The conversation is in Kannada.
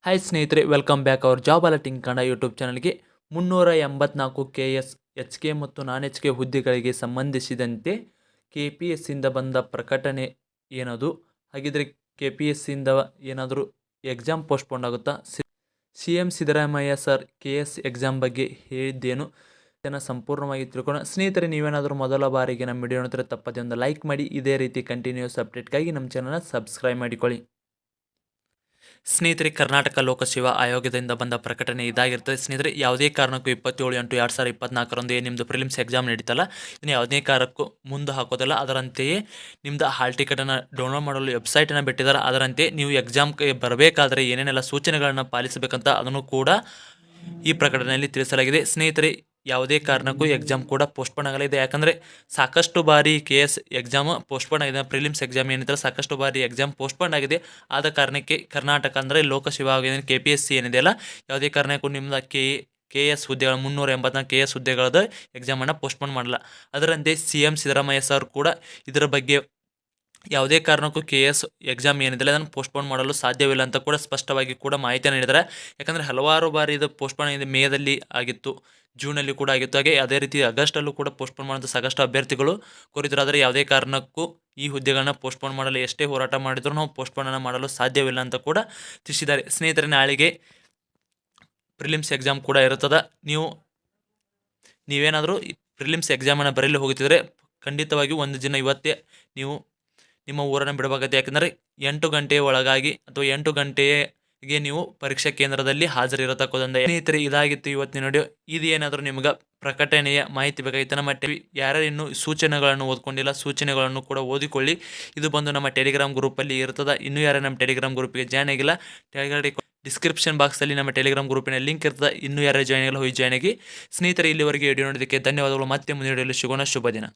ಹಾಯ್ ಸ್ನೇಹಿತರೆ, welcome back our job alerting Kannada YouTube ಚಾನಲ್ಗೆ. 384 KS HK ಮತ್ತು ನಾನ್ HK ಹುದ್ದೆಗಳಿಗೆ ಸಂಬಂಧಿಸಿದಂತೆ KPS ಇಂದ ಬಂದ ಪ್ರಕಟಣೆ ಏನದು? ಹಾಗಿದ್ರೆ KPS ಇಂದ ಏನಾದರೂ ಎಕ್ಸಾಮ್ ಪೋಸ್ಟ್ಪೋಂಡ್ ಆಗುತ್ತಾ? CM Siddaramaiah sir KS exam ಬಗ್ಗೆ ಹೇಳಿದ್ದೇನು? ಇದನ್ನು ಸಂಪೂರ್ಣವಾಗಿ ತಿಳ್ಕೊಳ್ಳೋಣ. ಸ್ನೇಹಿತರೆ, ನೀವೇನಾದರೂ ಮೊದಲ ಬಾರಿಗೆ ನಮ್ಮ ವಿಡಿಯೋ ನೋಡ್ತಾರೆ ತಪ್ಪದೆ ಒಂದು ಲೈಕ್ ಮಾಡಿ. ಇದೇ ರೀತಿ ಕಂಟಿನ್ಯೂಸ್ ಅಪ್ಡೇಟ್ಗಾಗಿ ನಮ್ಮ ಚಾನಲ್ನ ಸಬ್ಸ್ಕ್ರೈಬ್ ಮಾಡಿಕೊಳ್ಳಿ. ಸ್ನೇಹಿತರೆ, ಕರ್ನಾಟಕ ಲೋಕಸೇವಾ ಆಯೋಗದಿಂದ ಬಂದ ಪ್ರಕಟಣೆ ಇದಾಗಿರ್ತದೆ. ಸ್ನೇಹಿತರೆ, ಯಾವುದೇ ಕಾರಣಕ್ಕೂ 27/8/2024 ನಿಮ್ಮದು ಪ್ರಿಲಿಮ್ಸ್ ಎಕ್ಸಾಮ್ ನಡೀತಲ್ಲ, ಇನ್ನು ಯಾವುದೇ ಕಾರಣಕ್ಕೂ ಮುಂದೆ ಹಾಕೋದಿಲ್ಲ. ಅದರಂತೆಯೇ ನಿಮ್ಮದು ಹಾಲ್ ಟಿಕೆಟನ್ನು ಡೌನ್ಲೋಡ್ ಮಾಡಲು ವೆಬ್ಸೈಟನ್ನು ಬಿಟ್ಟಿದ್ದಾರೆ. ಅದರಂತೆ ನೀವು ಎಕ್ಸಾಮ್ಗೆ ಬರಬೇಕಾದ್ರೆ ಏನೇನೆಲ್ಲ ಸೂಚನೆಗಳನ್ನು ಪಾಲಿಸಬೇಕಂತ ಅದನ್ನು ಕೂಡ ಈ ಪ್ರಕಟಣೆಯಲ್ಲಿ ತಿಳಿಸಲಾಗಿದೆ. ಸ್ನೇಹಿತರೆ, ಯಾವುದೇ ಕಾರಣಕ್ಕೂ ಎಕ್ಸಾಮ್ ಕೂಡ ಪೋಸ್ಟ್ಪೋನ್ ಆಗಲಿದೆ. ಯಾಕಂದರೆ ಸಾಕಷ್ಟು ಬಾರಿ KS ಎಕ್ಸಾಮ್ ಪೋಸ್ಟ್ಪೋನ್ ಆಗಿದೆ. ಪ್ರಿಲಿಮ್ಸ್ ಎಕ್ಸಾಮ್ ಏನಿದೆ ಸಾಕಷ್ಟು ಬಾರಿ ಎಕ್ಸಾಮ್ ಪೋಸ್ಟ್ಪೋನ್ ಆಗಿದೆ. ಆದ ಕಾರಣಕ್ಕೆ ಕರ್ನಾಟಕ ಅಂದರೆ ಲೋಕಸೇವಾ ಆಯೋಗ KPSC ಏನಿದೆಯಲ್ಲ, ಯಾವುದೇ ಕಾರಣಕ್ಕೂ ನಿಮ್ಮದು KS ಹುದ್ದೆಗಳು 384 KS ಹುದ್ದೆಗಳದ್ದು ಎಕ್ಸಾಮನ್ನು ಪೋಸ್ಟ್ಪೋನ್ ಮಾಡಲ್ಲ. ಅದರಂತೆ CM ಸಿದ್ದರಾಮಯ್ಯ ಸರ್ ಕೂಡ ಇದರ ಬಗ್ಗೆ ಯಾವುದೇ ಕಾರಣಕ್ಕೂ KS ಎಕ್ಸಾಮ್ ಏನಿದೆ ಅದನ್ನು ಪೋಸ್ಟ್ಪೋನ್ ಮಾಡಲು ಸಾಧ್ಯವಿಲ್ಲ ಅಂತ ಕೂಡ ಸ್ಪಷ್ಟವಾಗಿ ಕೂಡ ಮಾಹಿತಿಯನ್ನು ನೀಡಿದ್ದಾರೆ. ಯಾಕಂದರೆ ಹಲವಾರು ಬಾರಿ ಇದು ಪೋಸ್ಟ್ಪೋನ್ ಆಗಿದೆ. ಮೇದಲ್ಲಿ ಆಗಿತ್ತು, ಜೂನಲ್ಲಿ ಕೂಡ ಆಗಿತ್ತು, ಹಾಗೆ ಅದೇ ರೀತಿ ಆಗಸ್ಟಲ್ಲೂ ಕೂಡ ಪೋಸ್ಟ್ಪೋನ್ ಮಾಡುವಂಥ ಸಾಕಷ್ಟು ಅಭ್ಯರ್ಥಿಗಳು ಕೋರಿದ್ರು. ಆದರೆ ಯಾವುದೇ ಕಾರಣಕ್ಕೂ ಈ ಹುದ್ದೆಗಳನ್ನ ಪೋಸ್ಟ್ಪೋನ್ ಮಾಡಲು ಎಷ್ಟೇ ಹೋರಾಟ ಮಾಡಿದರೂ ನಾವು ಪೋಸ್ಟ್ಪೋನನ್ನು ಮಾಡಲು ಸಾಧ್ಯವಿಲ್ಲ ಅಂತ ಕೂಡ ತಿಳಿಸಿದ್ದಾರೆ. ಸ್ನೇಹಿತರೆ, ನಾಳೆಗೆ ಪ್ರಿಲಿಮ್ಸ್ ಎಕ್ಸಾಮ್ ಕೂಡ ಇರುತ್ತದೆ. ನೀವೇನಾದರೂ ಪ್ರಿಲಿಮ್ಸ್ ಎಕ್ಸಾಮನ್ನು ಬರೆಯಲು ಹೋಗುತ್ತಿದ್ದರೆ ಖಂಡಿತವಾಗಿ ಒಂದು ದಿನ ಇವತ್ತೇ ನೀವು ನಿಮ್ಮ ಊರನ್ನು ಬಿಡಬೇಕಾಗುತ್ತೆ. ಯಾಕೆಂದರೆ 8 ಗಂಟೆಯ ಒಳಗಾಗಿ ಅಥವಾ 8 ಗಂಟೆಗೆ ನೀವು ಪರೀಕ್ಷಾ ಕೇಂದ್ರದಲ್ಲಿ ಹಾಜರಿರತಕ್ಕಂಥ. ಸ್ನೇಹಿತರೆ, ಇದಾಗಿತ್ತು ಇವತ್ತಿನ ವಿಡಿಯೋ. ಇದು ಏನಾದರೂ ನಿಮ್ಗೆ ಪ್ರಕಟಣೆಯ ಮಾಹಿತಿ ಬೇಕಾಗಿತ್ತು, ನಮ್ಮ ಯಾರು ಇನ್ನೂ ಸೂಚನೆಗಳನ್ನು ಓದ್ಕೊಂಡಿಲ್ಲ ಸೂಚನೆಗಳನ್ನು ಕೂಡ ಓದಿಕೊಳ್ಳಿ. ಇದು ಬಂದು ನಮ್ಮ ಟೆಲಿಗ್ರಾಮ್ ಗ್ರೂಪಲ್ಲಿ ಇರ್ತದೆ. ಇನ್ನೂ ಯಾರು ನಮ್ಮ ಟೆಲಿಗ್ರಾಮ್ ಗ್ರೂಪಿಗೆ ಜಾಯ್ನ್ ಆಗಿಲ್ಲ, ಡಿಸ್ಕ್ರಿಪ್ಷನ್ ಬಾಕ್ಸಲ್ಲಿ ನಮ್ಮ ಟೆಲಿಗ್ರಾಮ್ ಗ್ರೂಪಿನ ಲಿಂಕ್ ಇರ್ತದೆ. ಇನ್ನೂ ಯಾರು ಜಾಯ್ನ್ ಆಗಿಲ್ಲ ಹೋಗಿ ಜಾಯ್ನ್ ಆಗಿ. ಸ್ನೇಹಿತರೆ, ಇಲ್ಲಿವರೆಗೆ ವಿಡಿಯೋ ನೋಡೋದಕ್ಕೆ ಧನ್ಯವಾದಗಳು. ಮತ್ತೆ ಮುಂದಿನ ವಿಡಿಯೋದಲ್ಲಿ ಸಿಗೋಣ. ಶುಭ ದಿನ.